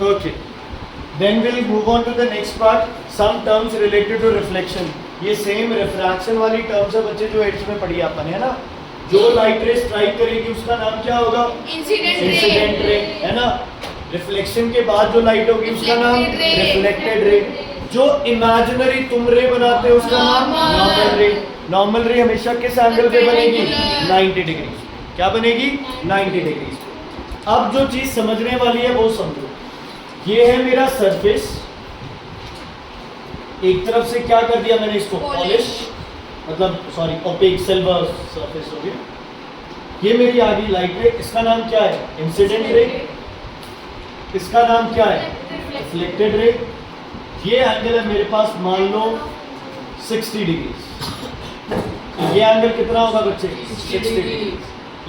Okay. Then we'll move on to the next part. Some terms related to reflection. ये same refraction वाली terms है बच्चे जो 8th में पढ़ी अपन है ना. जो लाइट रे स्ट्राइक करेगी उसका नाम क्या होगा? इंसिडेंट रे, है ना. रिफ्लेक्शन के बाद जो लाइट होगी उसका नाम रिफ्लेक्टेड रे. जो इमेजिनरी तुम रे बनाते हो उसका नाम नॉर्मल रे. नॉर्मल रे हमेशा किस एंगल पे बनेगी? 90 डिग्री. क्या बनेगी? 90 डिग्री. अब जो चीज समझने वाली है वो समझो. ये है मेरा सरफेस. एक तरफ से क्या कर दिया मैंने इसको? पॉलिश, मतलब सॉरी ओपेक सिल्वर सरफेस हो गया. ये मेरी आ गई लाइट रे. इसका नाम क्या है? Incident ray. इसका नाम क्या है? Reflected ray. ये एंगल है मेरे पास, मान लो 60 डिग्री. ये एंगल कितना होगा बच्चे? 60 डिग्री.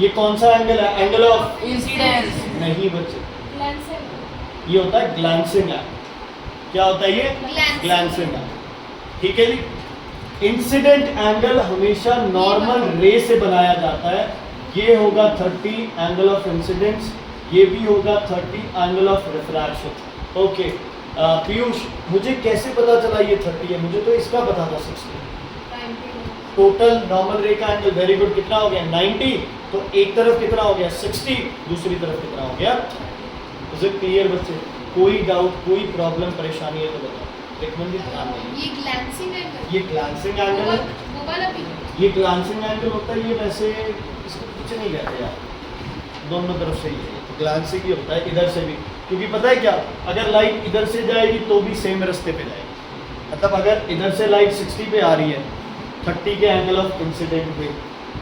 ये कौन सा एंगल है? Angle of incidence. नहीं बच्चे, ये होता है ग्लैंसिंग एंगल. क्या होता है ये? Glancing angle. ठीक है जी. इंसिडेंट एंगल हमेशा नॉर्मल रे से बनाया जाता है. ये होगा 30 एंगल ऑफ इंसिडेंस. ये भी होगा 30 angle of refraction. Okay Piyush, मुझे कैसे पता चला ये 30 है? मुझे तो इसका पता था 60. टोटल नॉर्मल रे का एंगल, वेरी गुड. कितना हो गया? 90. तो एक तरफ कितना हो गया? 60. दूसरी तरफ कितना हो गया? इज इट क्लियर बच्चे? कोई डाउट, कोई प्रॉब्लम, परेशानी है तो बताओ. रेकमेंड ध्यान दें. ये ग्लैंसिंग एंगल, ये ग्लैंसिंग एंगल है. वो वाला भी ये ग्लैंसिंग एंगल होता है. ये वैसे इसको कुछ नहीं कहते यार, दोनों तरफ से ही है. ग्लैंसिंग ही होता है इधर से भी, क्योंकि पता है क्या, अगर लाइट इधर से जाएगी तो भी सेम रास्ते पे जाएगी. मतलब अगर इधर से लाइट 60 पे आ रही है 30 के एंगल ऑफ इंसिडेंट पे,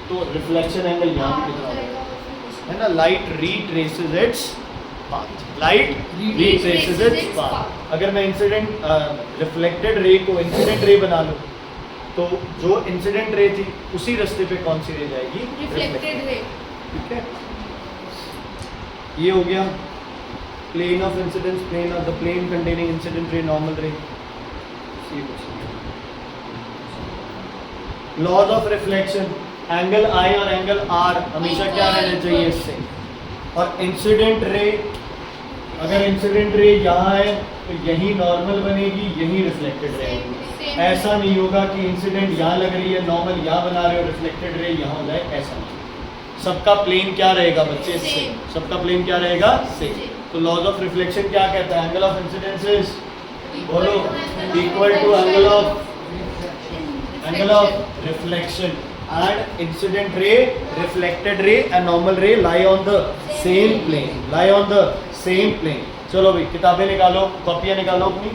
तो रिफ्लेक्शन एंगल यहाँ पे कितना होगा? है ना. Light retraces its path. Light retraces its path. अगर मैं इंसिडेंट रिफ्लेक्टेड रे को इंसिडेंट रे बना लूँ तो जो इंसिडेंट रे थी उसी रास्ते पे कौन सी रे जाएगी? Reflected ray. ठीक है. ये हो गया plane of incidence, plane of the plane containing incident ray, normal ray. Laws of reflection, angle i और एंगल आर हमेशा क्या रहना चाहिए इससे. और इंसिडेंट रे, अगर इंसिडेंट रे यहाँ है तो यही नॉर्मल बनेगी, यही रिफ्लेक्टेड रहेगी. ऐसा नहीं होगा कि इंसिडेंट यहाँ लग रही है, नॉर्मल यहाँ बना रहे हो, रिफ्लेक्टेड रे यहाँ हो जाए. ऐसा नहीं. सबका प्लेन क्या रहेगा बच्चे? सेम. सबका प्लेन क्या रहेगा? सेम. तो लॉज ऑफ रिफ्लेक्शन क्या कहता है? एंगल ऑफ इंसिडेंस इज, बोलो, equal to angle of reflection. And incident ray, reflected ray and normal ray lie on the same plane. Lie on the same plane. चलो भाई किताबें निकालो, कॉपियाँ निकालो, अपनी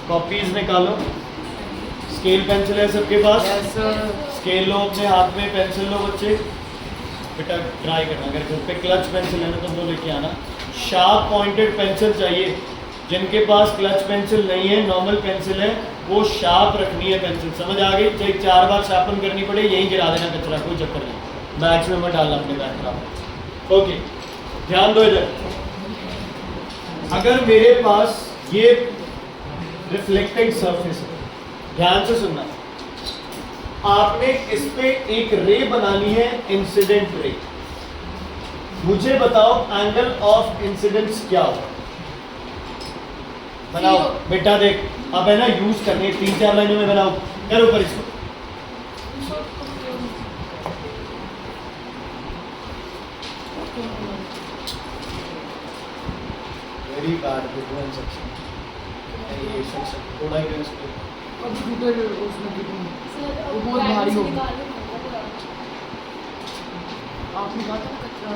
कॉपीज निकालो. स्केल पेंसिल है सबके पास? स्केल लो अपने हाथ में, पेंसिल लो बच्चे. बेटा ट्राई करना, अगर घर पे क्लच पेंसिल है ना तो वो लेके आना. शार्प पॉइंटेड पेंसिल चाहिए. जिनके पास क्लच पेंसिल नहीं है, नॉर्मल पेंसिल है, वो शार्प रखनी है पेंसिल. समझ आ गई? चाहे 4 बार शार्पन करनी पड़े, यहीं गिरा देना कचरा, कोई चक्कर नहीं. बैग्स में मत डालना अपने बैग खराब. ओके ध्यान दो इधर. अगर मेरे पास ये रिफ्लेक्टेड सरफेस है, ध्यान से सुनना, आपने इस पे एक रे बनानी है, इंसिडेंट रे. मुझे बताओ एंगल ऑफ इंसिडेंस क्या होगा? बनाओ बेटा. देख अब है ना, यूज करने 3-4 लाइनों में बनाओ. करो ऊपर इसको. Very bad difference section. ये सेक्शन थोड़ा ही इसको अब टूटे उसमें कितनी वो बहुत भारी होगी. आप निकालते हैं कचरा.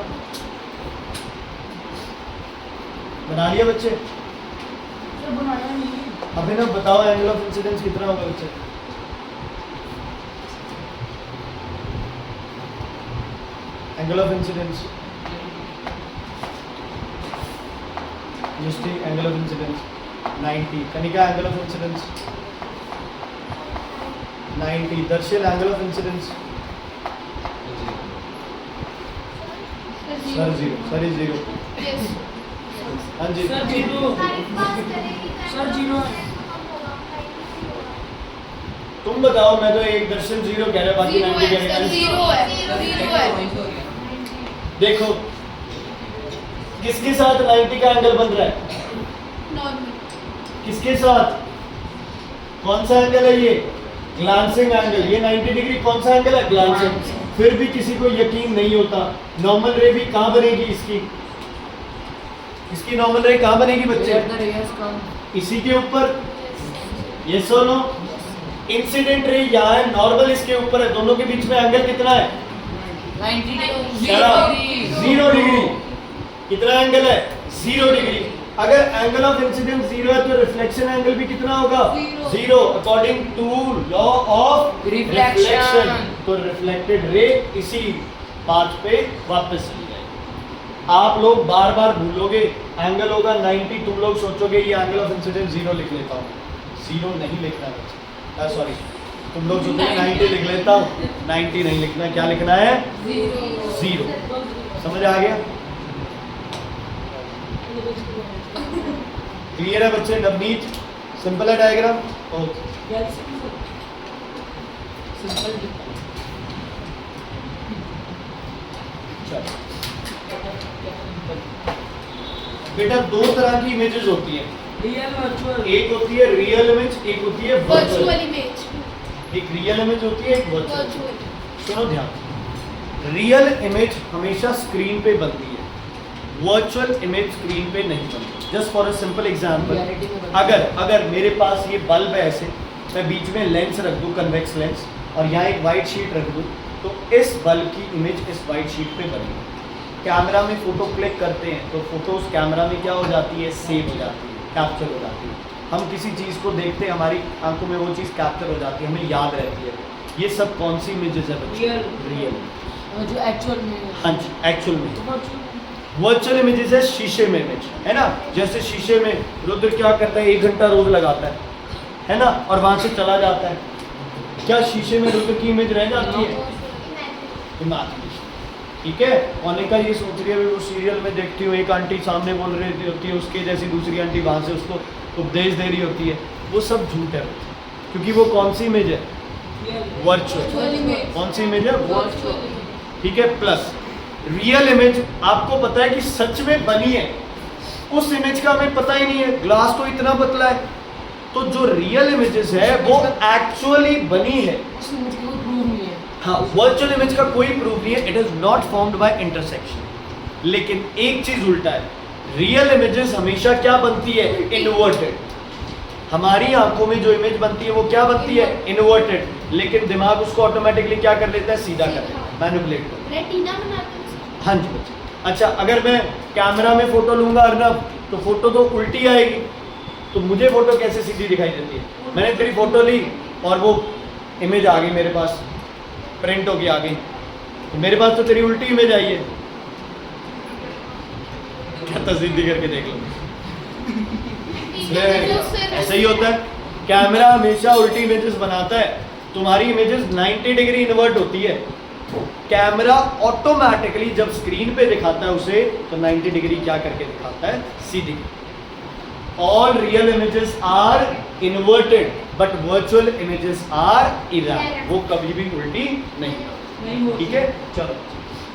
बना लिया बच्चे? सर बनाया नहीं. अभी ना बताओ एंगल ऑफ इंसिडेंस कितना होगा बच्चे? Angle of incidence, angle of incidence 90. Kanika angle of incidence 90. Darsheel angle of incidence sir 0. Sir is 0. हाँ जी सर 0. सर 0 तुम बताओ. मैं तो एक दर्शन 0 कह रहा, बाकी 90 कह रहा. जीरो है. देखो किसके साथ 90 का एंगल बन रहा है? नॉर्मल। किसके साथ? कौन सा एंगल है ये? Glancing angle. ये 90 डिग्री कौन सा एंगल है? ग्लांसिंग। फिर भी किसी को यकीन नहीं होता, नॉर्मल रे भी कहाँ बनेगी इसकी? इसकी नॉर्मल रे कहाँ बनेगी बच्चे? इसी के ऊपर। यस और नो? इंसिडेंट रे यहाँ है, नॉर्मल इसके ऊपर है, दोनों के बीच में एंगल कितना है? 0 डिग्री। कितना एंगल है? 0 डिग्री। अगर एंगल ऑफ इंसिडेंस 0 है तो रिफ्लेक्शन एंगल भी कितना होगा? 0 according to law of reflection. तो रिफ्लेक्टेड रे इसी पाथ पे वापस चली जाएगी। आप लोग बार बार भूलोगे, एंगल होगा 90, तुम लोग सोचोगे ये एंगल ऑफ इंसिडेंस 0 लिख लेता हूँ। 0 नहीं लिखना है, सॉरी, तुम लोग सोचोगे 90 लिख लेता हूँ, 90 नहीं लिखना। क्या लिखना है? 0। समझ आ गया? क्लियर है बच्चे? नवनीत, सिंपल है डायग्राम? ओके। बेटा दो तरह की इमेजेस होती हैं, एक होती है रियल इमेज, एक होती है वर्चुअल इमेज। एक रियल इमेज होती है, एक वर्चुअल। वर्चुअल। सुनो ध्यान, रियल इमेज हमेशा स्क्रीन पे बनती है, वर्चुअल इमेज स्क्रीन पे नहीं बनती। Just for a simple example, अगर मेरे पास ये बल्ब है ऐसे, मैं बीच में लेंस रख दूं, कन्वेक्स लेंस, और यहाँ एक वाइट शीट रख दूं, तो इस बल्ब की इमेज इस वाइट शीट पे बनेगी। कैमरा में फोटो क्लिक करते हैं तो फोटो उस कैमरा में क्या हो जाती है? सेव हो जाती है, कैप्चर हो जाती है। हम किसी चीज़ को देखते हैं, हमारी आंखों में वो चीज़ कैप्चर हो जाती है, हमें याद रहती है। ये सब कौन सी इमेजेस है बच्चे? रियल। जो एक्चुअल में। हाँ जी, एक्चुअल में। वर्चुअल इमेजेस है शीशे में इमेज, है ना? जैसे शीशे में रुद्र क्या करता है, 1 घंटा रोज लगाता है ना, और वहां से चला जाता है। क्या शीशे में रुद्र की इमेज रह जाती है? ठीक है। मोनिका ये सोच रही है वो सीरियल में देखती हूँ, एक आंटी सामने बोल रही होती है, उसके जैसी दूसरी आंटी वहां से उसको उपदेश दे रही होती है। वो सब झूठ है, क्योंकि वो कौन सी इमेज है? वर्चुअल। कौन सी इमेज है? वर्चुअल। ठीक है। प्लस रियल इमेज आपको पता है कि सच में बनी है, उस इमेज का हमें पता ही नहीं है, ग्लास तो इतना पतला है। तो जो रियल इमेजेस है वो एक्चुअली बनी है, हाँ। वर्चुअल इमेज का कोई प्रूफ नहीं है, it is not formed by intersection. लेकिन एक चीज उल्टा है, रियल इमेजेस हमेशा क्या बनती है? इन्वर्टेड। हमारी आंखों में जो इमेज बनती है वो क्या बनती है? इन्वर्टेड। लेकिन दिमाग उसको ऑटोमेटिकली क्या कर लेता है? सीधा कर लेता है, मैनिपुलेट कर लेता है। रेटिना बनाते हैं। हाँ जी बच्चे। अच्छा, अगर मैं कैमरा में फोटो लूंगा अर्नब, तो फोटो तो उल्टी आएगी, तो मुझे फोटो कैसे सीधी दिखाई देती है? मैंने तेरी फोटो ली और वो इमेज आ गई मेरे पास, प्रिंट होके आ गई, तो मेरे पास तो तेरी उल्टी इमेज आई है। क्या तस्दीक करके देख लो। ऐसा ही होता है, कैमरा हमेशा उल्टी इमेजेस बनाता है। तुम्हारी इमेजेस 90 डिग्री इन्वर्ट होती है, कैमरा ऑटोमेटिकली जब स्क्रीन पे दिखाता है उसे, तो 90 डिग्री क्या करके दिखाता है? सीधी। All real images are inverted but virtual images are erect, वो कभी भी उल्टी नहीं। ठीक है। चलो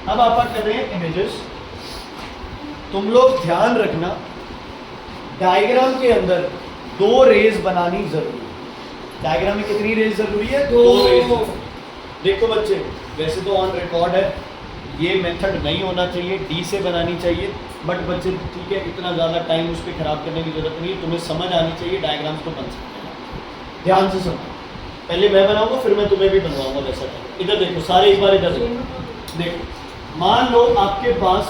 अब आप कर रहे हैं इमेजेस। तुम लोग ध्यान रखना, डायग्राम के अंदर 2 रेज बनानी जरूरी है। डायग्राम में कितनी रेज जरूरी है? 2 रेज। देखो बच्चे, वैसे तो ऑन रिकॉर्ड है, ये मेथड नहीं होना चाहिए, डी से बनानी चाहिए, बट बच्चे ठीक है, इतना ज़्यादा टाइम उस पर खराब करने की जरूरत नहीं है, तुम्हें समझ आनी चाहिए, डायग्राम्स तो बन सकते हैं। ध्यान से सुनो, पहले मैं बनाऊंगा फिर मैं तुम्हें भी बनवाऊंगा वैसा। इधर देखो सारे, एक बार इधर देखो। देखो मान लो आपके पास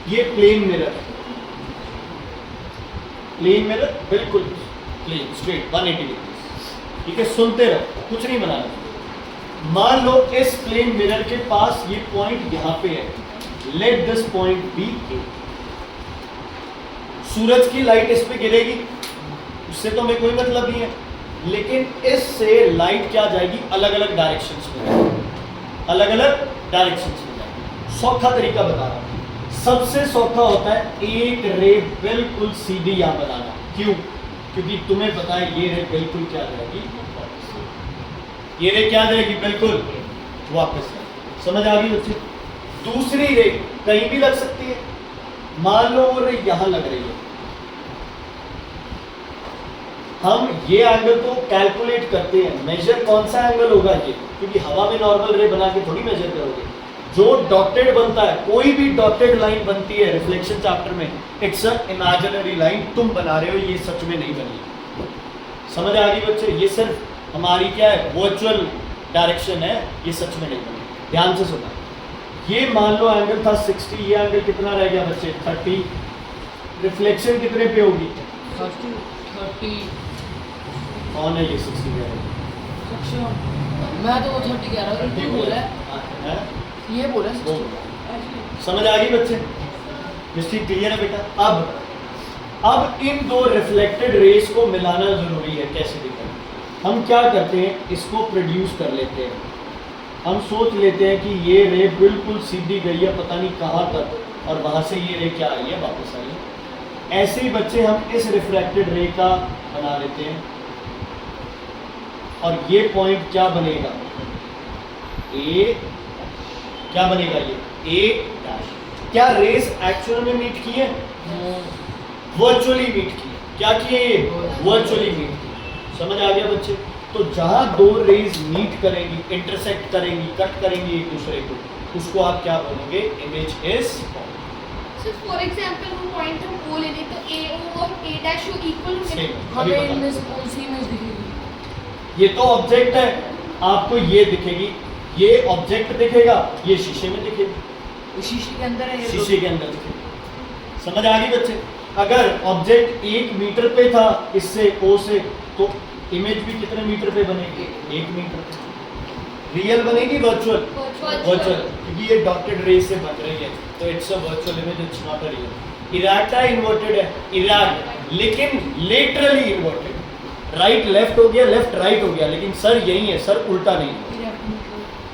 ये प्लेन मिरर है, प्लेन मिरर बिल्कुल प्लेन स्ट्रेट 180 डिग्री। ठीक है, सुनते रहो, कुछ नहीं बनाना। मान लो इस प्लेन मिरर के पास ये पॉइंट यहां पे है, लेट दिस पॉइंट बी ए। सूरज की लाइट इस पे गिरेगी, उससे तो हमें कोई मतलब नहीं है, लेकिन इससे लाइट क्या जाएगी? अलग अलग डायरेक्शंस में जाएगी, अलग अलग डायरेक्शंस में जाएगी। सौखा तरीका बता रहा हूं, सबसे सौखा होता है एक रे बिल्कुल सीधी यहां बनाना। क्यों? क्योंकि तुम्हें पता है ये रे बिल्कुल क्या जाएगी? ये रे क्या जाएगी? बिल्कुल वापस। समझ आ गई बच्चे? दूसरी रे कहीं भी लग सकती है, मान लो वो रे यहाँ लग रही है, हम ये एंगल तो कैलकुलेट करते हैं, मेजर कौन सा एंगल होगा ये, क्योंकि हवा में नॉर्मल रे बना के थोड़ी मेजर करोगे। जो डॉटेड बनता है, कोई भी डॉटेड लाइन बनती है रिफ्लेक्शन चैप्टर में, इट्स अ इमेजिनरी लाइन, तुम बना रहे हो, ये सच में नहीं बनी। समझ आ गई बच्चे? ये सिर्फ हमारी क्या है, वर्चुअल डायरेक्शन है, ये सच में नहीं बनी। ध्यान से सुना, ये मान लो एंगल था 60, ये एंगल कितना रह गया बच्चे 30, रिफ्लेक्शन कितने पे होगी? 30। कौन है ये 60 कह रहा है? अच्छा, मैं तो वो 30 कह रहा हूँ, ये बोला है, हैं? ये बोला है वो 60। समझ आ गई बच्चे? मिस्टेक क्लियर है बेटा? अब इन दो रिफ्लेक्टेड रेस को मिलाना जरूरी है। कैसे दिखा? हम क्या करते हैं, इसको प्रोड्यूस कर लेते हैं। हम सोच लेते हैं कि ये रे बिल्कुल सीधी गई है पता नहीं कहाँ तक, और वहाँ से ये रे क्या आई है, वापस आई है। ऐसे ही बच्चे हम इस रिफ्लेक्टेड रे का बना लेते हैं, और ये पॉइंट क्या बनेगा, ए, क्या बनेगा ये ए डैश। क्या रेस एक्चुअल में मीट की है? वर्चुअली मीट की है। क्या किए ये? वर्चुअली मीट की। समझ आ गया बच्चे? तो जहां दो रेज मीट करेंगी, इंटरसेक्ट करेंगी, कट करेंगी एक दूसरे को, उसको आप क्या बोलोगे? Image is So for example, वो पॉइंट हम ओ ले लें तो AO और A dash इक्वल होंगे। हमें इनमें से कौन सी इमेज दिखेगी? ये तो ऑब्जेक्ट है, आपको ये दिखेगी, ये ऑब्जेक्ट दिखेगा, ये शीशे में दिखेगी, शीशे के अंदर है ये शीशे के अंदर दिखेगी। समझ आ गई बच्चे? अगर ऑब्जेक्ट 1 मीटर पे था इससे ओ से, तो इमेज भी कितने मीटर पे बनेगी? 1 मीटर पे। रियल बनेगी वर्चुअल? वर्चुअल, क्योंकि ये डॉटेड रे से बन रही है, तो it's a virtual image, it's not a real. Erect है, इन्वर्टेड है? इरैक्ट, लेकिन लेटरली इन्वर्टेड। राइट लेफ्ट हो गया, लेफ्ट राइट हो गया, लेकिन सर यही है, सर उल्टा नहीं है।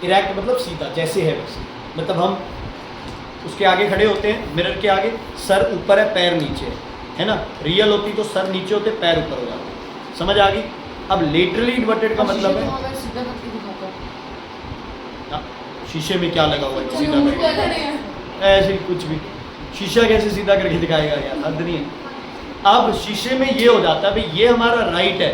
इरैक्ट मतलब सीधा, जैसे है वैसे। मतलब हम उसके आगे खड़े होते हैं, मिरर के आगे, सर ऊपर है, पैर नीचे है ना? रियल होती तो सर नीचे होते, पैर ऊपर हो जाते। समझ आ गई? अब लेटरली इन्वर्टेड का मतलब है, सीधा करके दिखाता है। शीशे में क्या लगा हुआ है सीधा करके? ऐसे ही कुछ भी, शीशा कैसे सीधा करके दिखाएगा यार, हद नहीं है। अब शीशे में ये हो जाता है भाई, ये हमारा राइट है,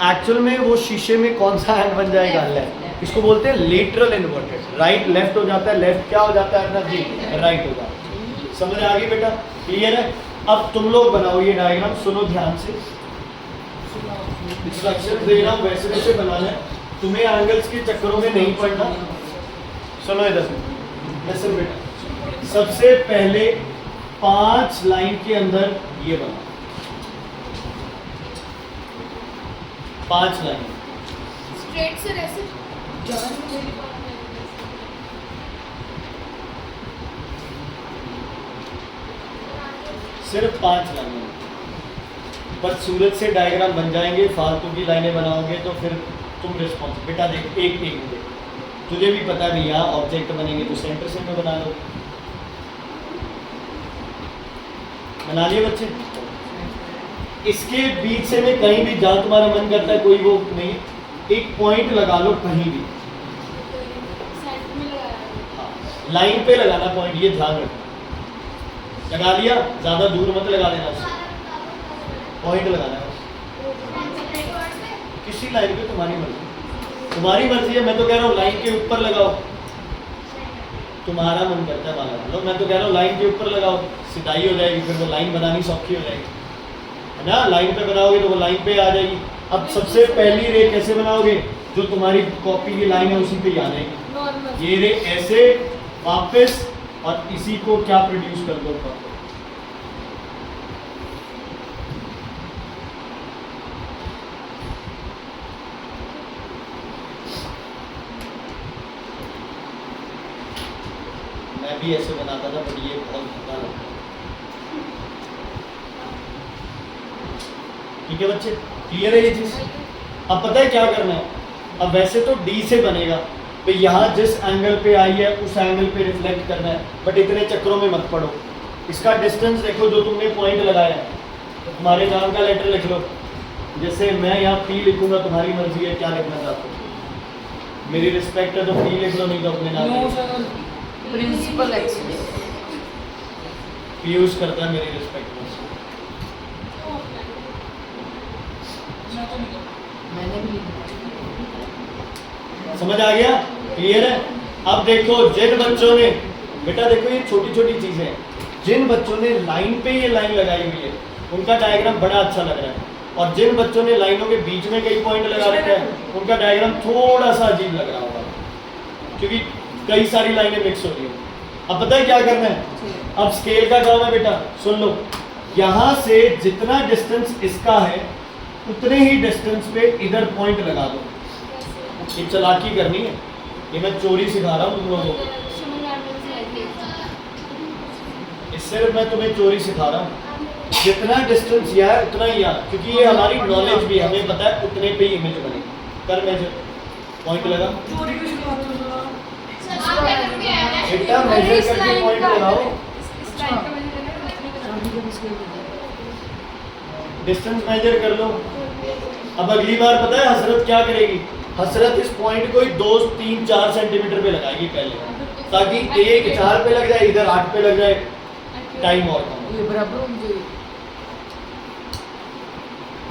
एक्चुअल में वो शीशे में कौन सा हैंड बन जाएगा? लेफ्ट। इसको बोलते हैं लेटरल इन्वर्टेड। राइट लेफ्ट हो जाता है, लेफ्ट क्या हो जाता है अपना जी? राइट हो जाता है। समझ आ गई बेटा? क्लियर है? अब तुम लोग बनाओ ये डायग्राम, सुनो ध्यान से, इंस्ट्रक्शन दे रहा हूँ, वैसे वैसे बनाना है, तुम्हें एंगल्स के चक्करों में नहीं पड़ना। सुनो इधर से बेटा, सबसे पहले 5 लाइन के अंदर ये बना, 5 लाइन स्ट्रेट से ऐसे सिर्फ 5 लाइन, बस सूरज से डायग्राम बन जाएंगे। फालतू की लाइनें बनाओगे तो फिर तुम रिस्पॉन्स। बेटा देख, एक मिनट, तुझे भी पता भी यहाँ ऑब्जेक्ट बनेंगे तो सेंटर से में बना लो। बना लिए बच्चे? इसके बीच से में कहीं भी जहाँ तुम्हारा मन करता है, कोई वो नहीं, एक पॉइंट लगा लो कहीं भी। साइड में लगाया। लाइन पे लगाना पॉइंट, ये ध्यान रखना। लगा लिया, ज़्यादा दूर मत लगा देना, पॉइंट लगाना है किसी लाइन पे, तुम्हारी मर्जी, तुम्हारी मर्जी है। मैं तो कह रहा हूँ लाइन के ऊपर लगाओ, तुम्हारा मन करता है वहाँ लगा लो। मैं तो कह रहा हूँ लाइन के ऊपर लगाओ, सिधाई हो जाएगी, फिर वो लाइन बनानी सौखी हो जाएगी, है ना? लाइन पे बनाओगे तो वो लाइन पे आ जाएगी। अब सबसे पहली रे कैसे बनाओगे? जो तुम्हारी कॉपी की लाइन है उसी पे ही आ जाएगी। ये रे ऐसे वापस, और इसी को क्या प्रोड्यूस कर दो, मैं भी ऐसे बनाता था, बट ये बहुत धक्का लगता है। ठीक है बच्चे, क्लियर है ये चीज? अब पता है क्या करना है? अब वैसे तो डी से बनेगा, तो यहाँ जिस एंगल पे आई है उस एंगल पे रिफ्लेक्ट करना है, बट इतने चक्रों में मत पड़ो। इसका डिस्टेंस देखो, जो तुमने पॉइंट लगाया है, तो तुम्हारे नाम का लेटर लिख लो। जैसे मैं यहाँ पी लिखूंगा, तुम्हारी मर्जी है क्या लिखना चाहते हो। मेरी रिस्पेक्ट है तो पी लिख लो, नहीं तो अपने नाम। Principal axis. पीयूष करता है मेरी रिस्पेक्ट बस। मैंने भी लिखा। समझ आ गया? क्लियर है? अब देखो जिन बच्चों ने, बेटा देखो ये छोटी छोटी चीजें हैं, जिन बच्चों ने लाइन पे ये लाइन लगाई हुई है उनका डायग्राम बड़ा अच्छा लग रहा है, और जिन बच्चों ने लाइनों के बीच में कई पॉइंट लगा रखा है उनका डायग्राम थोड़ा सा अजीब लग रहा होगा, क्योंकि कई सारी लाइनें मिक्स हो रही हैं। अब पता है क्या करना है? अब स्केल का काम है बेटा, सुन लो, यहाँ से जितना डिस्टेंस इसका है उतने ही डिस्टेंस पे इधर पॉइंट लगा दो। ये चालाकी करनी है, ये मैं चोरी सिखा रहा हूँ तुम लोगों को, सिर्फ मैं तुम्हें चोरी सिखा रहा हूँ। जितना डिस्टेंस यह है उतना ही यार, क्योंकि ये हमारी नॉलेज भी, हमें पता है उतने पे ही इमेज बनेगी। कर मेजर, पॉइंट लगा बेटा, मेजर करके पॉइंट लगाओ, डिस्टेंस मेजर कर लो। अब अगली बार पता है हसरत क्या करेगी? हसरत इस पॉइंट को ही 2, 3, 4 सेंटीमीटर पे लगाएगी पहले, ताकि एक 4 पे लग जाए, इधर 8 पे लग जाए, टाइम और कम। ये बराबर होनी चाहिए।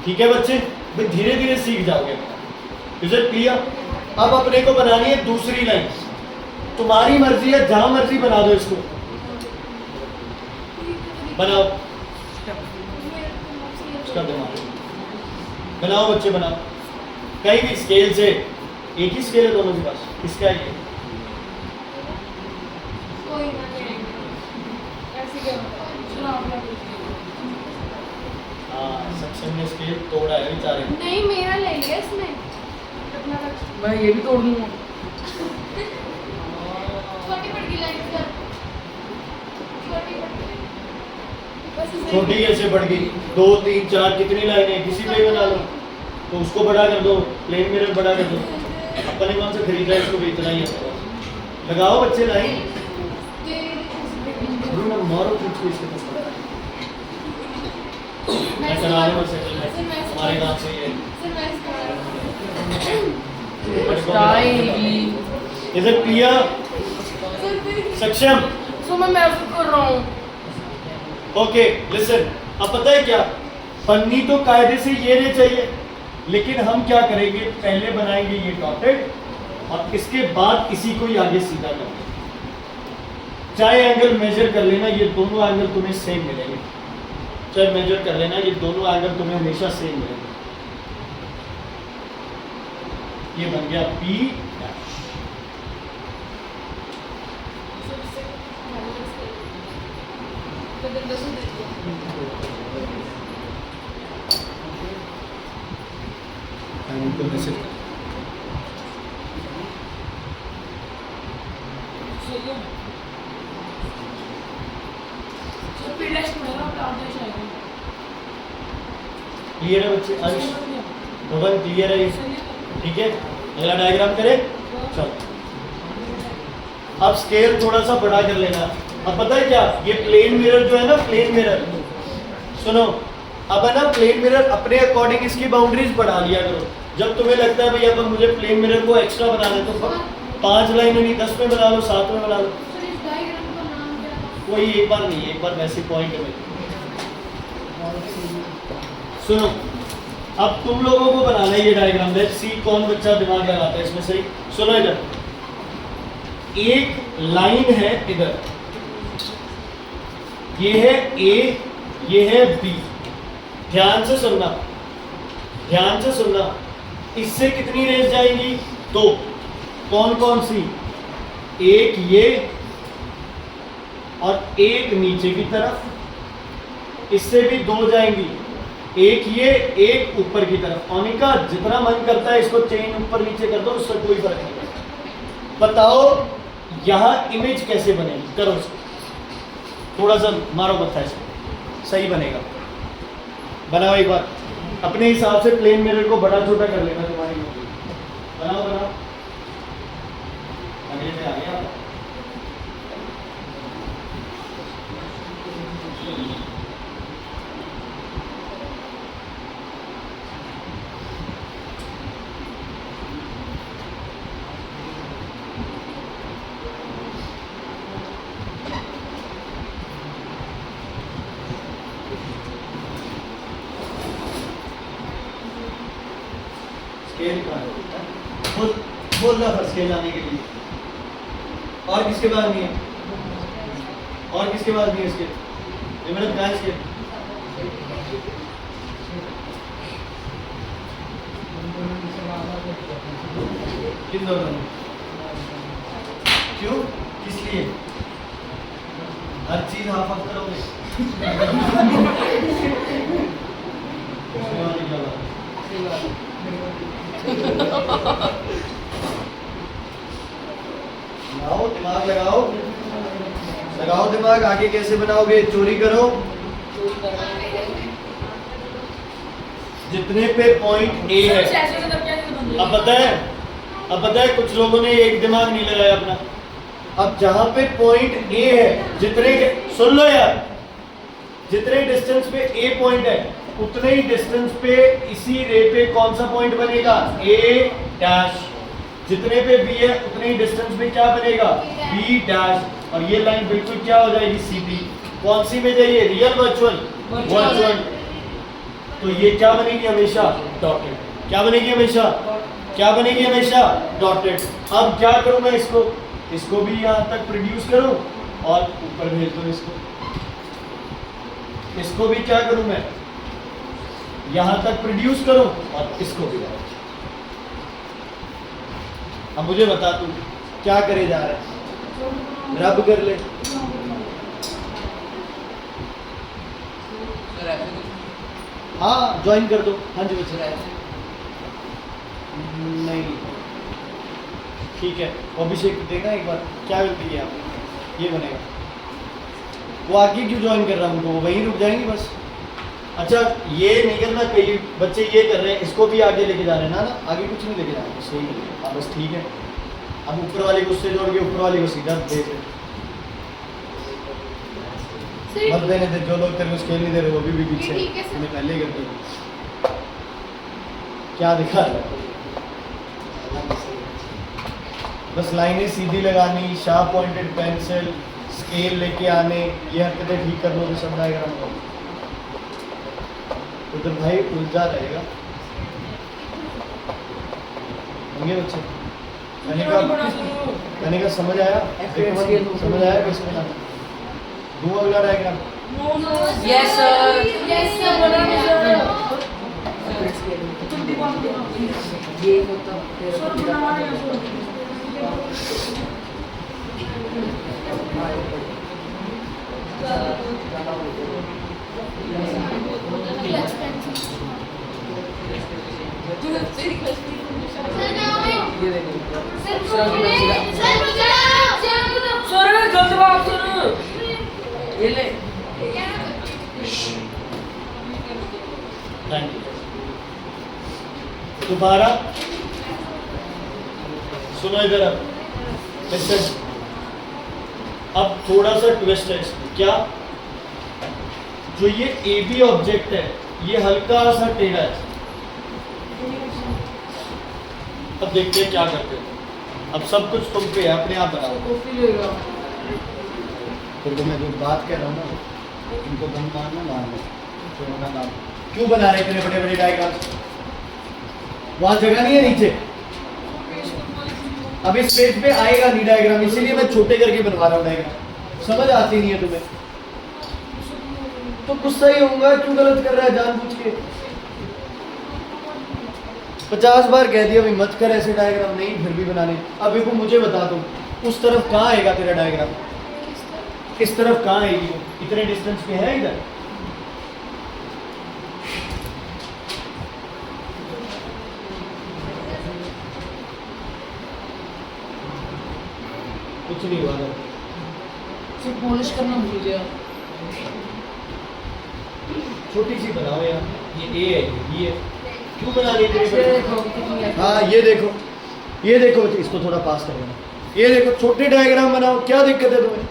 ठीक है बच्चे, भाई धीरे धीरे सीख जाओगे। Is it clear? अब अपने को बनानी है दूसरी लाइन, तुम्हारी मर्जी है, जहां मर्जी बना दो इसको, बनाओ, उसका दिमाग बनाओ बच्चे, बनाओ कहीं भी स्केल से। एक ही स्केल है दोनों के पास, किसका है ये? हाँ, सक्षम ने स्केल तोड़ा है बेचारे। नहीं, मेरा ले लिया इसने अपना रख। मैं ये भी तोड़ दूंगा। छोटी पड़ गई लाइन कर, छोटी पड़ गई बस इसे। छोटी कैसे बढ़ गई? 2, 3, 4 कितनी लाइनें, किसी पे बना लो, तो उसको बड़ा कर दो, प्लेन मिरर बड़ा कर दो। अपने कौन से खरीदा है, इसको बेचना ही है। लगाओ बच्चे लाइन, मारो कुछ इसके पास। मैं चला रहा हूँ सेटलमेंट, हमारे गांव से ये इज इट क्लियर? सक्षम? सो मैं महसूस कर रहा हूँ। ओके लिसन, अब पता है क्या, पन्नी तो कायदे से ये नहीं चाहिए, लेकिन हम क्या करेंगे, पहले बनाएंगे ये डॉटेड और इसके बाद इसी को ही आगे सीधा करेंगे। चाहे एंगल मेजर कर लेना, ये दोनों एंगल तुम्हें सेम मिलेंगे। चाहे मेजर कर लेना, ये दोनों एंगल तुम्हें हमेशा सेम मिलेंगे। ये बन गया P डैश। इनको मैसेज कर। क्लियर है बच्चे? अंश भवन क्लियर है? ठीक है, अगला डायग्राम करें। चलो अब स्केल थोड़ा सा बड़ा कर लेना। अब पता है क्या, ये प्लेन मिरर जो है ना, प्लेन मिरर, सुनो, अब है ना प्लेन मिरर अपने अकॉर्डिंग इसकी बाउंड्रीज बढ़ा लिया करो। जब तुम्हें लगता है भैया अब मुझे प्लेन मिरर को एक्स्ट्रा बना दे, तो 5 लाइनें नहीं 10 में बना लो, 7 में बना लो, कोई एक बार नहीं, एक बार वैसे पॉइंट में। सुनो, अब तुम लोगों को बनाना है ये डायग्राम। लेट्स सी कौन बच्चा दिमाग लगाता है इसमें सही। सुनो, इधर एक लाइन है, इधर ये है A, ये है B। ध्यान से सुनना, ध्यान से सुनना। इससे कितनी रेंज जाएंगी? 2। कौन कौन सी? एक ये और एक नीचे की तरफ। इससे भी 2 जाएंगी, एक ये, एक ऊपर की तरफ। अनिका, जितना मन करता है इसको चेन ऊपर नीचे कर दो, उससे कोई फर्क नहीं पड़ता। बताओ यहां इमेज कैसे बनेगी? करो इसको, थोड़ा सा मारो बत्ता इसको, सही बनेगा। बनाओ एक बार, अपने हिसाब से प्लेन मिरर को बड़ा छोटा कर लेना तुम्हारी मर्जी। बनाओ बनाओ, अगले में आ गया। स्केल कहाँ है? बोल बोलना था स्केल आने के लिए। और किसके पास नहीं है? और किसके पास नहीं है स्केल? इमरत कहाँ है स्केल? किन दोनों ने? क्यों? किस लिए? हर चीज हाफ हाफ करोगे? लगाओ दिमाग, लगाओ लगाओ दिमाग। आगे कैसे बनाओगे? चोरी करो। जितने पे पॉइंट ए है, अब पता है कुछ लोगों ने एक दिमाग नहीं लगाया अपना। अब जहां पे पॉइंट ए है, सुन लो यार, जितने डिस्टेंस पे ए पॉइंट है उतने ही डिस्टेंस पे इसी रे पे कौन सा पॉइंट बनेगा? ए डैश। जितने पे बी है उतने ही डिस्टेंस पे क्या बनेगा? B dash. और ये लाइन बिल्कुल क्या हो जाएगी? सीधी। कौन सी में जाइए? Real virtual? वर्चुअल। तो ये क्या बनेगी हमेशा? डॉटेड। क्या बनेगी हमेशा? क्या बनेगी हमेशा? डॉटेड। अब क्या करूं मैं? इसको भी यहां तक प्रोड्यूस करूं और ऊपर भेज दो इसको भी क्या करूं मैं? यहां तक प्रोड्यूस करूं और इसको भी। अब मुझे बता तू क्या करे जा रहा है? रब कर ले। हाँ ज्वाइन कर दो। हाँ जी बच्चे। नहीं ठीक है, वो अभिषेक देगा एक बार। क्या गलती है आपने? ये बनेगा। वो आगे क्यों ज्वाइन कर रहा हूँ? वो वहीं रुक जाएंगे बस। अच्छा ये नहीं करना, कई बच्चे ये कर रहे हैं, इसको भी आगे लेके जा रहे हैं ना आगे कुछ नहीं लेके जा रहे। सही है, हाँ बस ठीक है। अब ऊपर वाले को उससे जोड़ के ऊपर वाले को सीधा दे दे। मत देने दे, जो लोग तेरे को स्केल नहीं दे रहे वो भी पीछे। मैंने पहले ही कर दिया। क्या दिखा रहा है? बस लाइनें सीधी लगानी, शार्प पॉइंटेड पेंसिल, स्केल लेके आने, ये हरकतें ठीक कर लो तो सब डायग्राम को। उधर भाई उलझा रहेगा। होंगे बच्चे? मैंने कहा समझ आया? समझ आया कैसे बनाना? दूँ अगला डायग्राम? Yes sir. ये होता दोबारा सुनो इधर। अब थोड़ा सा ट्विस्ट है इसमें। क्या? जो ये ए बी ऑब्जेक्ट है ये हल्का सा टेढ़ा है। अब देखते हैं क्या करते हैं। अब सब कुछ तुम पे है, अपने आप बनाओ। फिर तो मैं जो बात कह रहा हूँ ना, इनको तुम मानना काम। क्यों बना रहे इतने बड़े बड़े डायग्राम? वहां जगह नहीं है नीचे। अब इस पेज पे आएगा नहीं डायग्राम, इसीलिए मैं छोटे करके बनवा रहा हूँ डायग्राम। समझ आती नहीं है तुम्हें तो गुस्सा ही होऊंगा। क्यों गलत कर रहा है जानबूझ के? 50 बार कह दिया भाई मत कर ऐसे डायग्राम, नहीं फिर भी बनाने। अब देखो मुझे बता दो उस तरफ कहाँ आएगा तेरा डायग्राम? इस तरफ कहाँ आएगी? इतने डिस्टेंस पे है इधर। कुछ नहीं हुआ था, सिर्फ पॉलिश करना भूल गया। छोटी सी बनाओ यार। ये ए है, ये क्यों बना रही है? हाँ ये देखो इसको थोड़ा पास कर लेना। ये देखो छोटे डायग्राम बनाओ, क्या दिक्कत है तुम्हें?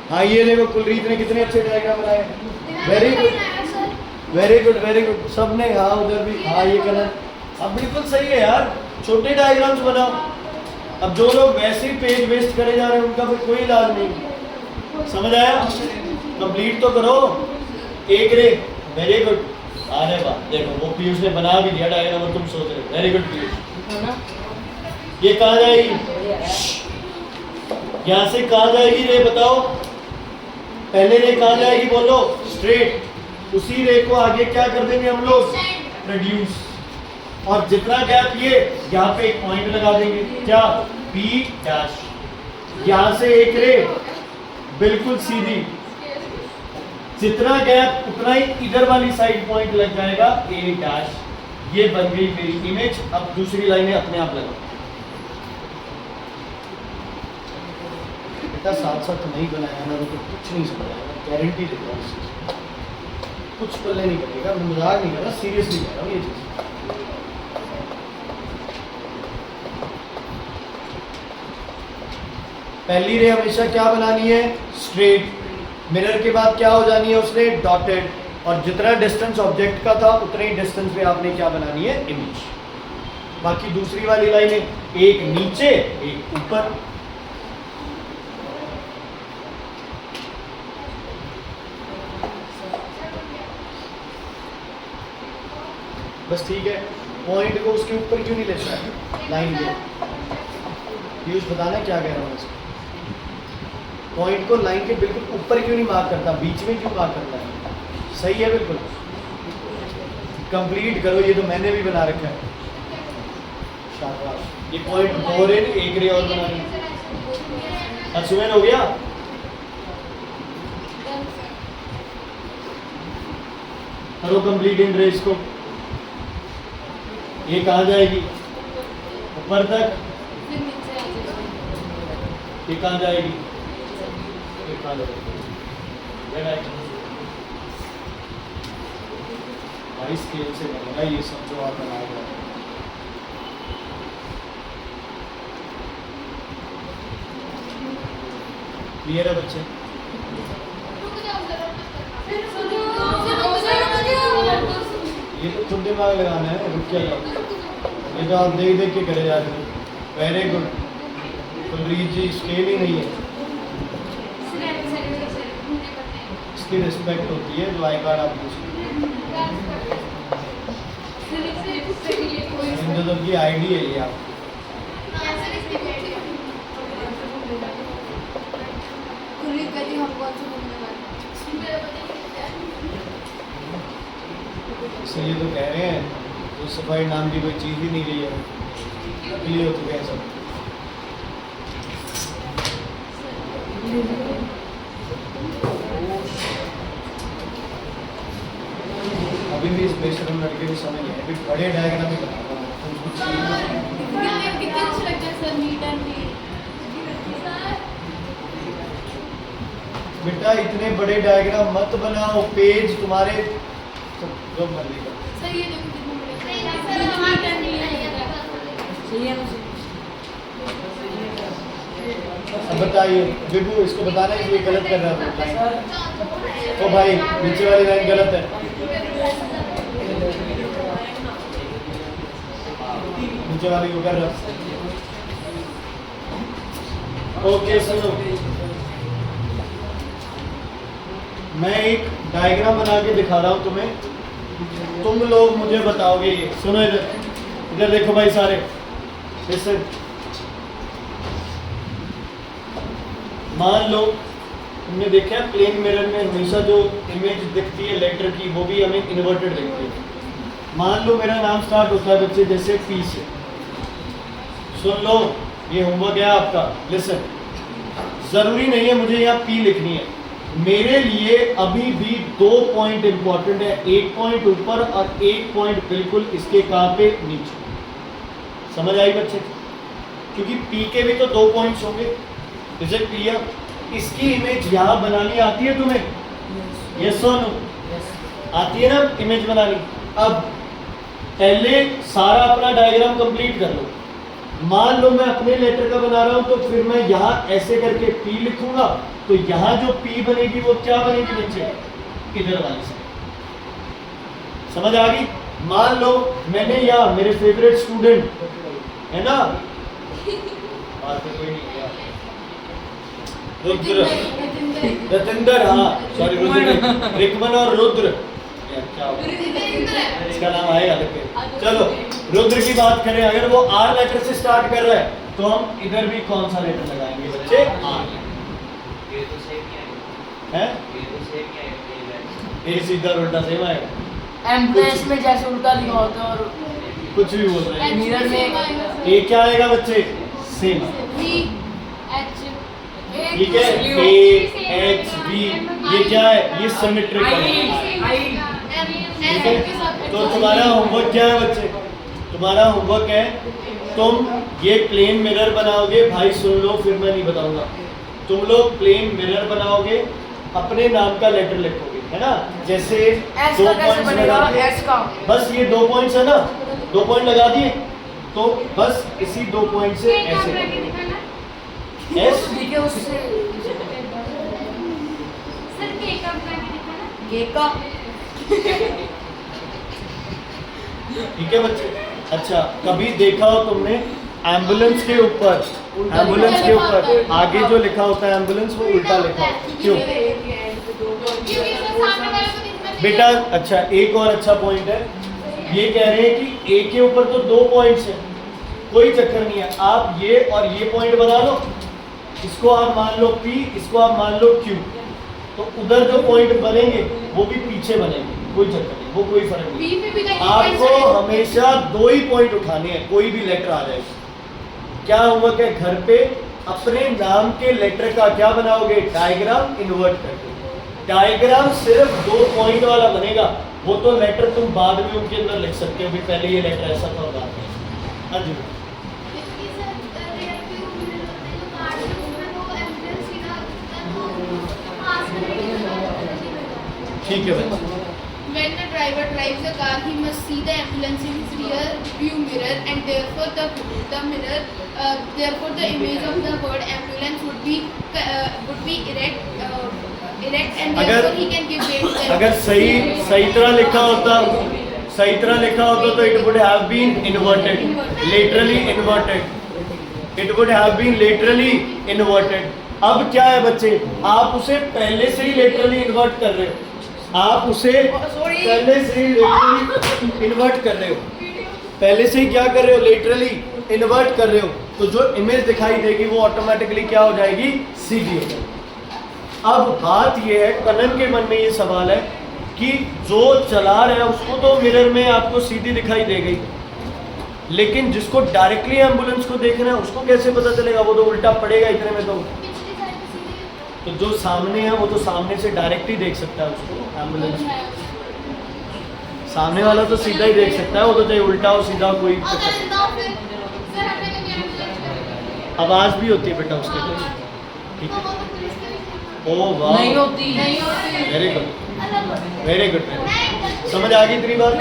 हाँ ये देखो कुलरीत ने कितने अच्छे डायग्राम बनाए। Very good very good very good. सबने हाँ उधर भी हाँ ये कलर। अब बिल्कुल सही है यार, छोटे डायग्राम्स बनाओ। अब जो लोग वैसे ही पेज वेस्ट करे जा रहे हैं उनका फिर कोई इलाज नहीं। समझ आया? कंप्लीट तो करो। एक रे वेरी गुड। अरे वाह, देखो वो पीयूष ने बना भी दिया डायग्राम और तुम सोच रहे हो। Very good Piyush. है ना? ये कहाँ जाएगी? यहाँ से कहाँ जाएगी रे बताओ? पहले रे कहाँ जाएगी बोलो? स्ट्रेट। उसी रे को आगे क्या कर देंगे हम लोग? प्रोड्यूस। और जितना गैप ये, यहाँ पे एक पॉइंट लगा देंगे, क्या? B dash. यहाँ से एक रे बिल्कुल सीधी, जितना गैप उतना ही इधर वाली साइड पॉइंट लग जाएगा, ए डैश। ये बन गई मेरी इमेज। अब दूसरी लाइनें अपने आप लगाओ। बेटा साथ साथ नहीं बनाया ना तो कुछ नहीं समझाएगा, गारंटी देता हूँ इस चीज़ की। कुछ पल्ले नहीं पड़ेगा, मैं मजाक नहीं कर रहा, सीरियसली कह रहा हूँ ये चीज़। पहली रे हमेशा क्या बनानी है? स्ट्रेट। मिरर के बाद क्या हो जानी है उसने? डॉटेड। और जितना डिस्टेंस ऑब्जेक्ट का था उतने ही डिस्टेंस पे आपने क्या बनानी है? इमेज। बाकी दूसरी वाली लाइनें, एक नीचे एक ऊपर। बस ठीक है। पॉइंट को उसके ऊपर क्यों नहीं लेता है? लाइन के पीयूष बताना क्या कह रहा हूँ इसको? पॉइंट को लाइन के बिल्कुल ऊपर क्यों नहीं मार्क करता, बीच में क्यों मार्क करता है? सही है बिल्कुल। कंप्लीट करो, ये तो मैंने भी बना रखा है। शाबाश। ये पॉइंट दो रे, एक रे और बना रहे। अश्विन हो गया? करो कंप्लीट इन रेस को। ये कहाँ जाएगी? ऊपर तक। ये कहाँ जाएगी? ये कहाँ जाएगी? भाई स्केल से बनेगा ये सब जो आप बनाएगा। क्लियर है बच्चे? ये तो खुद दिमाग लगाना है, रुक क्या जाओ। ये तो आप देख देख के करे जाते हो। Very good. Kulreet ji scale ही नहीं है, इसकी रिस्पेक्ट होती है जो आई कार्ड आप यूज करते हो। की आईडी है ये आप। इसलिए तो कह रहे हैं जो सफाई नाम की कोई चीज़ ही नहीं रही है, नकली हो चुके हैं सब। अभी भी इस बेशरम लड़के को समझ नहीं है, अभी बड़े डायग्राम ही बना रहा हूँ। बेटा इतने बड़े डायग्राम मत बनाओ, पेज तुम्हारे जो मर्जी का। सही है ना? अब बताइए विभू, इसको बताना है कि ये गलत कर रहा है। ओ भाई नीचे वाली लाइन गलत है, नीचे वाली को कर रहा। ओके सुनो, मैं एक डायग्राम बना के दिखा रहा हूँ तुम्हें, तुम लोग मुझे बताओगे। ये सुनो, इधर इधर देखो भाई सारे, इससे मान लो तुमने देखा प्लेन मिरर में हमेशा जो इमेज दिखती है लेटर की वो भी हमें इन्वर्टेड दिखती है। मान लो मेरा नाम स्टार्ट होता है बच्चे जैसे पी से। सुन लो, ये होमवर्क है आपका, लिसन। जरूरी नहीं है मुझे यहाँ पी लिखनी है, मेरे लिए अभी भी 2 पॉइंट इंपॉर्टेंट है, एक पॉइंट ऊपर और एक पॉइंट बिल्कुल इसके कहाँ पे? नीचे। समझ आई बच्चे? क्योंकि पी के भी तो 2 पॉइंट्स होंगे। Is it clear? इसकी इमेज यहाँ बनानी आती है तुम्हें? यस और नो? आती है ना इमेज बनानी? अब पहले सारा अपना डायग्राम कंप्लीट कर लो। मान लो मैं अपने लेटर का बना रहा हूं, तो फिर मैं यहाँ ऐसे करके पी लिखूंगा, तो यहाँ जो पी बनेगी वो क्या बनेगी नीचे? इधर वाली साइड। समझ आ गई? मान लो मैंने यहाँ मेरे फेवरेट स्टूडेंट है ना, बात तो कोई नहीं किया, रुद्र, रतिंदर, हाँ सॉरी रुद्र, रिकमन और रुद्र, यार क्या होगा? इसका नाम आएगा लेके। चलो रुद्र की बात करें, अगर वो आर लेटर से स्टार्ट कर रहा है तो हम इधर भी कौन सा लेटर लगाएंगे बच्चे? आर है। ए सीधा उल्टा सेम आएगा। एम्प्रेस में जैसे उल्टा लिखा होता है और कुछ भी बोल रहे हैं। मिरर में ए क्या आएगा बच्चे? सेम। ठीक है, ए एच बी ये क्या है? ये सिमेट्रिकल है। ठीक है, तो तुम्हारा होमवर्क क्या है बच्चे? तुम्हारा होमवर्क है तुम ये प्लेन मिरर बनाओगे। भाई सुन लो, फिर मैं नहीं बताऊंगा। तुम लोग प्लेन मिरर बनाओगे, अपने नाम का लेटर लिखोगे, है ना? जैसे एस 2 का कैसे पॉइंट्स बनेगा? लगा दिए। एस का बस ये 2 पॉइंट्स है ना, 2 पॉइंट लगा दिए तो बस इसी 2 पॉइंट से ऐसे एस। ठीक है, उससे के का ठीक है बच्चे। अच्छा, कभी देखा हो तुमने एम्बुलेंस के ऊपर, एम्बुलेंस के ऊपर आगे जो लिखा होता है एम्बुलेंस, वो उल्टा लिखा होता है, क्यों? बेटा अच्छा, एक और अच्छा पॉइंट है, ये कह रहे हैं कि ए के ऊपर तो 2 पॉइंट्स हैं, कोई चक्कर नहीं है, आप ये और ये पॉइंट बना लो, इसको आप मान लो P, इसको आप मान लो Q, तो उधर जो पॉइंट बनेंगे वो भी पीछे बनेंगे, कोई चक्कर नहीं, वो कोई फर्क नहीं। आपको हमेशा 2 ही पॉइंट उठाने हैं, कोई भी लेटर आ जाए। क्या होमवर्क है घर पे? अपने नाम के लेटर का क्या बनाओगे? डायग्राम इन्वर्ट करके। डायग्राम सिर्फ 2 पॉइंट वाला बनेगा, वो तो लेटर तुम बाद में उनके अंदर लिख सकते हो, भी पहले ये लेटर ऐसा था बाद में। हाँ जी, ठीक है बच्चे। When the driver drives a car, he must see the ambulance in his rear view mirror, and therefore the mirror, therefore the image of the word ambulance would be erect, and therefore he can give weight to the अगर सही तरह लिखा होता, सही तरह लिखा होता तो it would have been inverted, literally inverted, it would have been literally inverted। अब क्या है बच्चे, आप उसे पहले से ही literally invert कर रहे हो, आप उसे पहले से ही लिटरली इन्वर्ट कर रहे हो, पहले से ही क्या कर रहे हो? लिटरली इन्वर्ट कर रहे हो, तो जो इमेज दिखाई देगी वो ऑटोमेटिकली क्या हो जाएगी? सीधी हो जाएगी। अब बात ये है, कनन के मन में ये सवाल है कि जो चला रहा है उसको तो मिरर में आपको सीधी दिखाई दे गई, लेकिन जिसको डायरेक्टली एम्बुलेंस को देखना है उसको कैसे पता चलेगा? वो तो उल्टा पड़ेगा इतने में, तो जो सामने है वो तो सामने से डायरेक्ट ही देख सकता है उसको, एम्बुलेंस सामने वाला तो सीधा ही देख सकता है, वो तो चाहे उल्टा हो सीधा हो, कोई आवाज भी होती है बेटा उसके कुछ, ठीक है? ओ वाह, नहीं होती। वेरी गुड, वेरी गुड, समझ आ गई तेरी बात?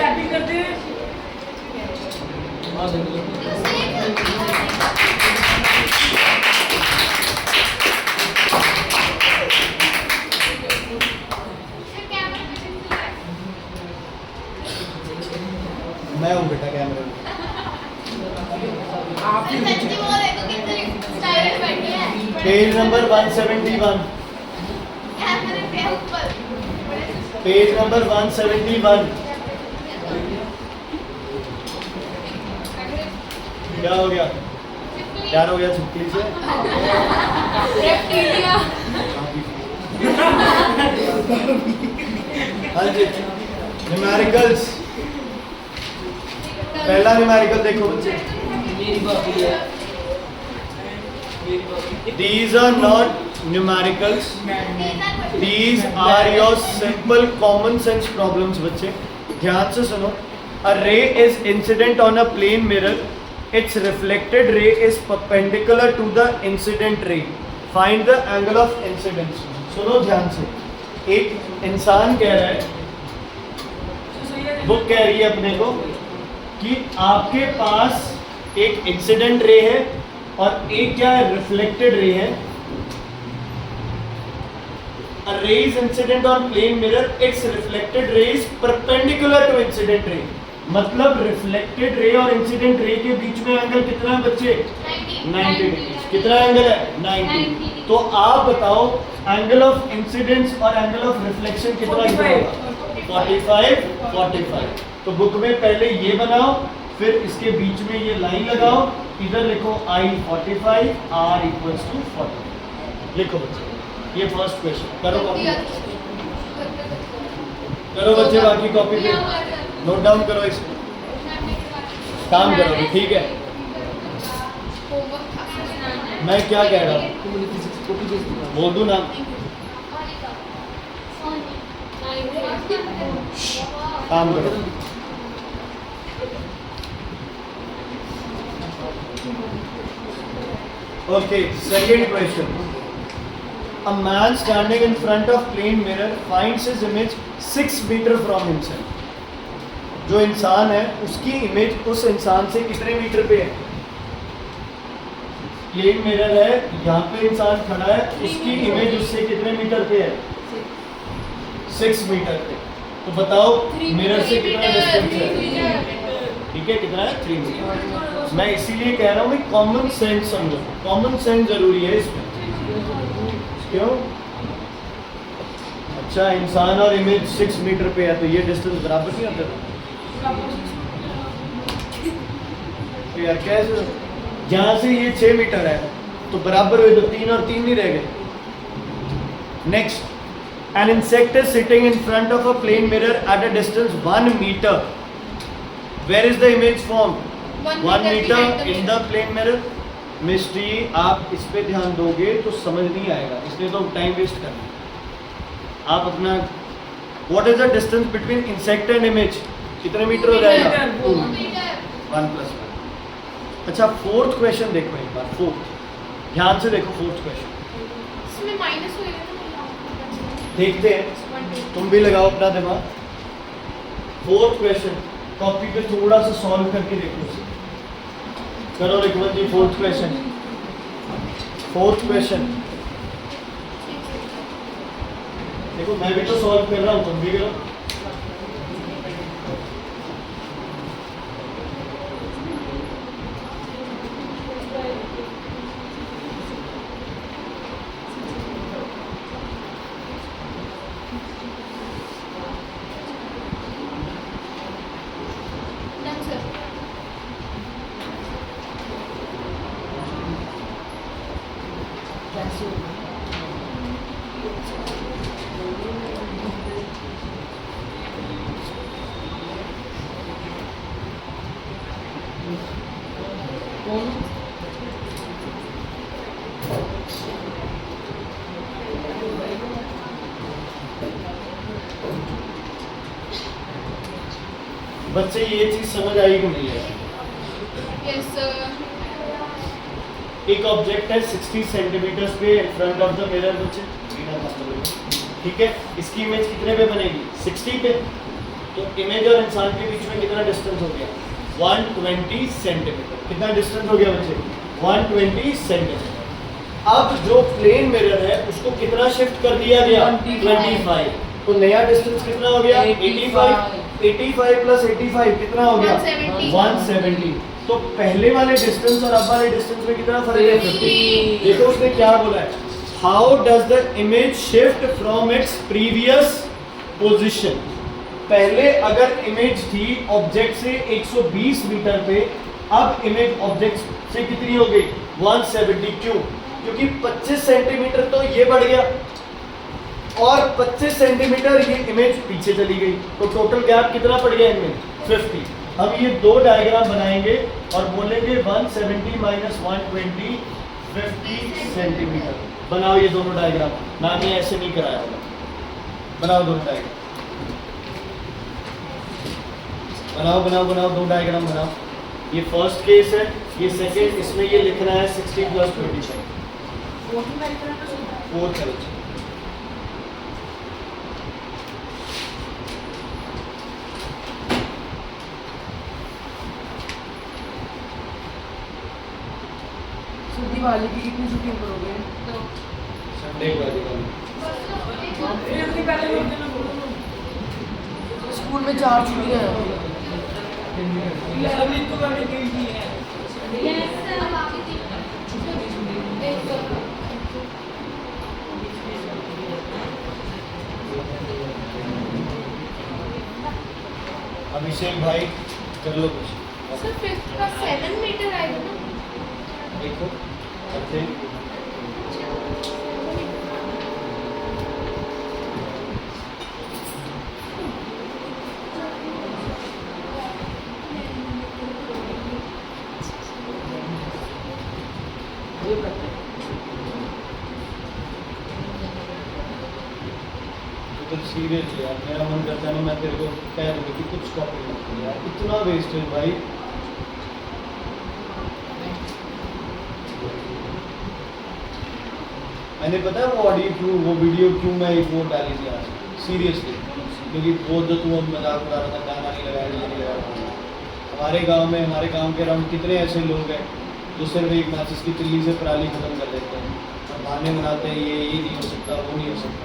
मैं हूँ बेटा कैमरे में। Page number 171, page number 171। क्या हो गया? प्यार हो गया छुट्टी से? हाँ जी, न्यूमेरिकल्स, पहला न्यूमेरिकल देखो बच्चे। These are not numericals, these are your simple common sense problems बच्चे, ध्यान से सुनो। A ray is incident on a plane mirror, its reflected ray is perpendicular to the incident ray, find the angle of incidence। सुनो ध्यान से, एक इंसान कह रहा है, बुक कह रही है अपने को कि आपके पास एक इंसिडेंट रे है और एक क्या है? रिफ्लेक्टेड रे है। A ray is incident on plane mirror, its reflected ray is perpendicular to incident ray। मतलब रिफ्लेक्टेड रे और इंसिडेंट रे के बीच में एंगल कितना है बच्चे? 90 डिग्री। कितना एंगल है? 90। तो आप बताओ एंगल ऑफ इंसिडेंस और एंगल ऑफ रिफ्लेक्शन कितना होगा? 45 45। तो बुक में पहले ये बनाओ, फिर इसके बीच में ये लाइन लगाओ, इधर लिखो I 45 R इक्वल्स टू 40। लिखो बच्चे, ये फर्स्ट क्वेश्चन करो कॉपी, करो बच्चे, बाकी कॉपी पे नोट डाउन करो, इसको काम करोगे, ठीक है। मैं क्या कह रहा हूँ, तो मुझे फिजिक्स कॉपी भेज दूंगा। बोल दूँ ना, काम करो। Okay, second question. A man standing in front of plane mirror finds his image 6 meter from himself. जो इंसान है उसकी इमेज उस इंसान से कितने मीटर पे है? प्लेन मिरर है, यहाँ पे इंसान खड़ा है, उसकी इमेज उससे कितने मीटर पे है? 6 मीटर पे। तो बताओ मिरर से कितना डिस्टेंस है? ठीक है, कितना है? 3 मीटर। मैं इसीलिए कह रहा हूँ कि कॉमन सेंस समझो, कॉमन सेंस जरूरी है इसमें। क्यों? अच्छा, इंसान और इमेज 6 मीटर पे है, तो ये डिस्टेंस बराबर नहीं होता? तो यार कैसे, यहाँ से ये 6 मीटर है तो बराबर हुए, तो 3 और 3 नहीं रह गए। Next, an insect is sitting in front of a plane mirror at a distance 1 meter. Where is the image formed? 1 meter in the plane mirror. Mystery, आप इस पे ध्यान दोगे तो समझ नहीं आएगा, इसलिए तो टाइम वेस्ट करना। आप अपना what is the distance between insect and image, कितने मीटर हो जाएगा? 1 + 1। अच्छा, फोर्थ क्वेश्चन देखो एक बार, फोर्थ ध्यान से देखो, फोर्थ क्वेश्चन इसमें माइनस होएगा ना, देखते हैं, तुम भी लगाओ अपना दिमाग। फोर्थ क्वेश्चन कॉपी पे थोड़ा सा सॉल्व करके देखो उसे। करो रिकवन जी, फोर्थ क्वेश्चन, फोर्थ क्वेश्चन देखो, मैं भी तो सॉल्व कर रहा हूँ, तुम भी करो। Done sir. कैसे होगा? कौन? बच्चे ये चीज समझ आई कि नहीं है? Yes sir. एक ऑब्जेक्ट है 60 सेंटीमीटर पे in front of the mirror, बच्चे ठीक है, इसकी इमेज कितने पे बनेगी? 60 पे। तो इमेज और इंसान के बीच में कितना डिस्टेंस हो गया? 120 सेंटीमीटर। कितना डिस्टेंस हो गया बच्चे? 120 सेंटीमीटर। अब जो प्लेन मिरर है उसको कितना शिफ्ट कर दिया गया? 25। तो नया डिस्टेंस कितना हो गया? 85। 85 + 85 कितना हो गया? 170। 170। तो पहले वाले डिस्टेंस और अब वाले डिस्टेंस में कितना फर्क है? 50। देखो उसने क्या बोला है, how does the image shift from its previous position. पहले अगर इमेज थी ऑब्जेक्ट से 120 मीटर पे, अब इमेज ऑब्जेक्ट से कितनी हो गई? 170। क्यों? क्योंकि 25 सेंटीमीटर तो ये बढ़ गया और 25 सेंटीमीटर ये इमेज पीछे चली गई, तो टोटल गैप कितना पड़ गया इनमें? 50। हम ये दो डायग्राम बनाएंगे और बोलेंगे 170 - 120 50 सेंटीमीटर। बनाओ ये दोनों डायग्राम, मैम ये ऐसे नहीं कराया होगा, बनाओ दोनों डायग्राम, बनाओ बनाओ बनाओ, दो डायग्राम बनाओ। ये फर्स्ट केस है, ये सेकेंड, इसमें ये लिखना है 60 + 25। फोर्थ है। दिवाली की कितनी छुट्टियां पड़ोगे? संडे को आएगा। स्कूल में 4 छुट्टियां हैं। अभिषेक भाई कर लो कुछ सर फिफ्थ का 7 मीटर आएगा ना? देखो करते हैं। तो सीरियसली यार मेरा मन करता है ना मैं तेरे को कह दूँ कि कुछ कॉपी मत कर यार, इतना वेस्टेज भाई। मैंने पता है वो ऑडियो क्यों, वो वीडियो क्यों मैं एक वो डाली थी आज, सीरियसली, क्योंकि वो जो तू मजाक उड़ा रहा था, गाना नहीं लगाया, ये नहीं लगाया। हमारे गांव के अराउंड कितने ऐसे लोग हैं जो सिर्फ एक माचिस की तिल्ली से पराली खत्म कर देते हैं और बहाने बनाते हैं ये नहीं हो सकता, वो नहीं हो सकता।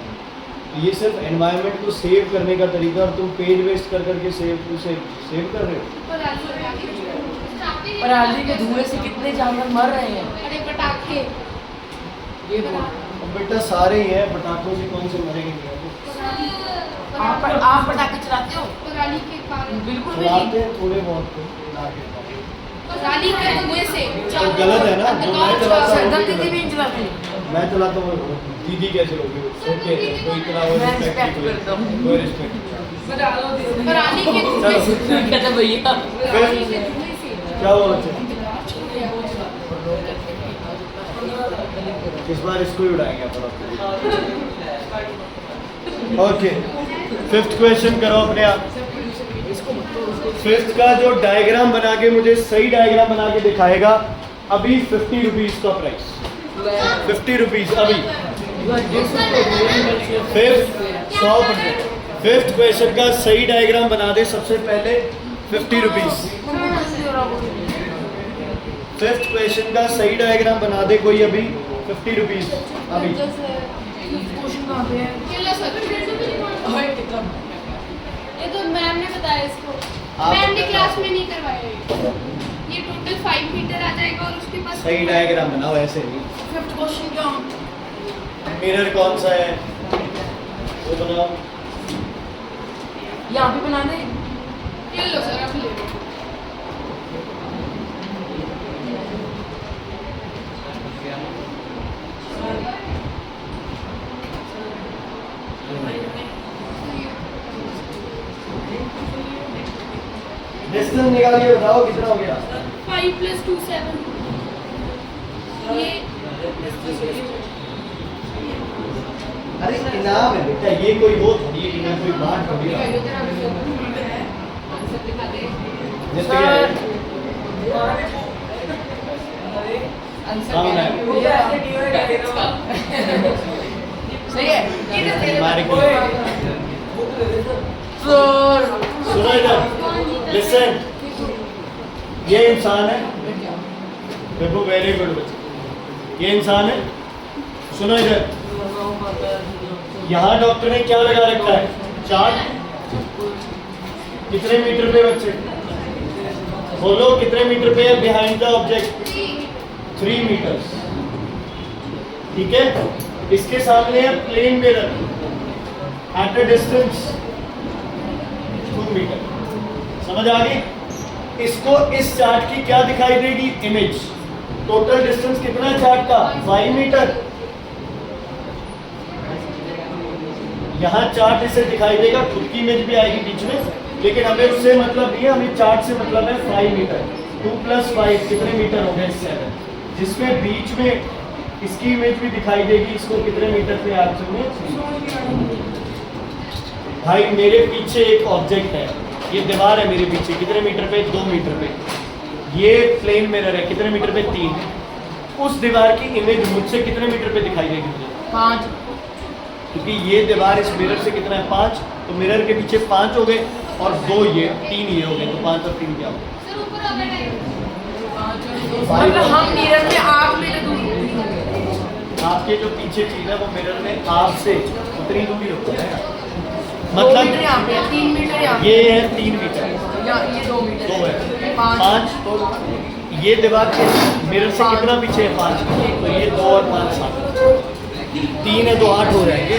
तो ये सिर्फ एनवायरनमेंट को सेव करने का तरीका, और तुम पेज वेस्ट कर करके सेव कर रहे हो। पराली के धुएं से कितने जानवर मर रहे हैं। अरे पटाखे, ये बोल अब बेटा सारे ही हैं, पटाखों से कौन से मरेंगे नहीं। आप पटाखे चलाते हो? पराली के कारण, बिल्कुल भी चलाते नहीं। हैं थोड़े बहुत तो, ना के। पराली के धुएं से तो गलत है ना, जो मैं चलाता हूँ सरदम वो भी दीदी गलत भी है। नहीं चलाती। मैं चलाता हूँ, दीदी कैसे लोगे? ओके, कोई इतना वो मैं रिस्पेक्ट respect करता हूँ। कोई रिस्पेक्ट। पराली के धुएं से, कहता भैया पराली के धुएं से क्या हुआ बच्चे? इस बार इसको ही उड़ाएंगे अपन। ओके, फिफ्थ क्वेश्चन करो अपने आप। फिफ्थ का जो डायग्राम बना के मुझे सही डायग्राम बना के दिखाएगा, अभी 50 रुपीज का प्राइस, 50 रुपीज अभी। फिफ्थ क्वेश्चन का सही डायग्राम बना दे सबसे पहले, 50 रुपीज। फिफ्थ क्वेश्चन का सही डायग्राम बना दे कोई अभी, 50 रुपीज अभी। चलो सर, ये तो मैम ने बताया इसको, आप मैम ने बताओ। क्लास में नहीं करवाया। ये टोटल 5 मीटर आ जाएगा और उसके पास सही डायग्राम बनाओ, ऐसे नहीं। फिफ्थ क्वेश्चन क्या? मिरर कौन सा है वो बनाओ। यहाँ भी बना दे। ये लो सर, आप ले लो। डिस्टेंस निकालिए, बताओ कितना हो गया। 5 + 2 7। ये अरे इनाम है बेटा, ये कोई वो थोड़ी है कि मैं कोई बात थोड़ी रहा हूँ। जैसे सामने है। सही है। हमारे को सर सुनो इधर, लिसन, ये इंसान है, देखो वेरी गुड बच्चे, ये इंसान है। सुनो इधर, यहाँ डॉक्टर ने क्या लगा रखा है, चार्ट। कितने मीटर पे बच्चे बोलो, कितने मीटर पे है बिहाइंड द ऑब्जेक्ट? 3 मीटर्स, ठीक है। इसके सामने है plane mirror at a distance 2 metre, समझ आ गई? इसको इस चार्ट की क्या दिखाई देगी, इमेज। टोटल डिस्टेंस कितना है चार्ट का, 5 मीटर। यहाँ चार्ट इसे दिखाई देगा, खुद की इमेज भी आएगी बीच में, लेकिन हमें उससे मतलब नहीं है, हमें चार्ट से मतलब है 5 मीटर। 2 + 5 कितने मीटर हो गए, 7। जिसमें बीच में इसकी इमेज भी दिखाई देगी, इसको कितने मीटर पे याद सुनिए भाई। मेरे पीछे एक ऑब्जेक्ट है, ये दीवार है मेरे पीछे, कितने मीटर पे, 2 मीटर पे। ये प्लेन मिरर है, कितने मीटर पे, 3। उस दीवार की इमेज मुझसे कितने मीटर पे दिखाई देगी मुझे, 5। क्योंकि ये दीवार इस मिरर से कितना है, 5। तो मिरर के पीछे 5 हो गए, और 2 ये, 3 ये हो गए, तो 5 और 3 क्या हो गए, सर ऊपर आ गया टाइम। मतलब हम मिरर में 8 मीटर दूर। आपके जो पीछे चीज है वो मिरर में आपसे उतनी दूरी होती है, 2 मीटर मतलब यहाँ पे, 3 मीटर यहाँ पे। ये है 3 मीटर, ये 2 मीटर 2 है, 5। 5। तो ये दीवार के मिरर से कितना पीछे है, 5। तो ये 2 और 5 7, 3 है तो 8 हो जाएंगे।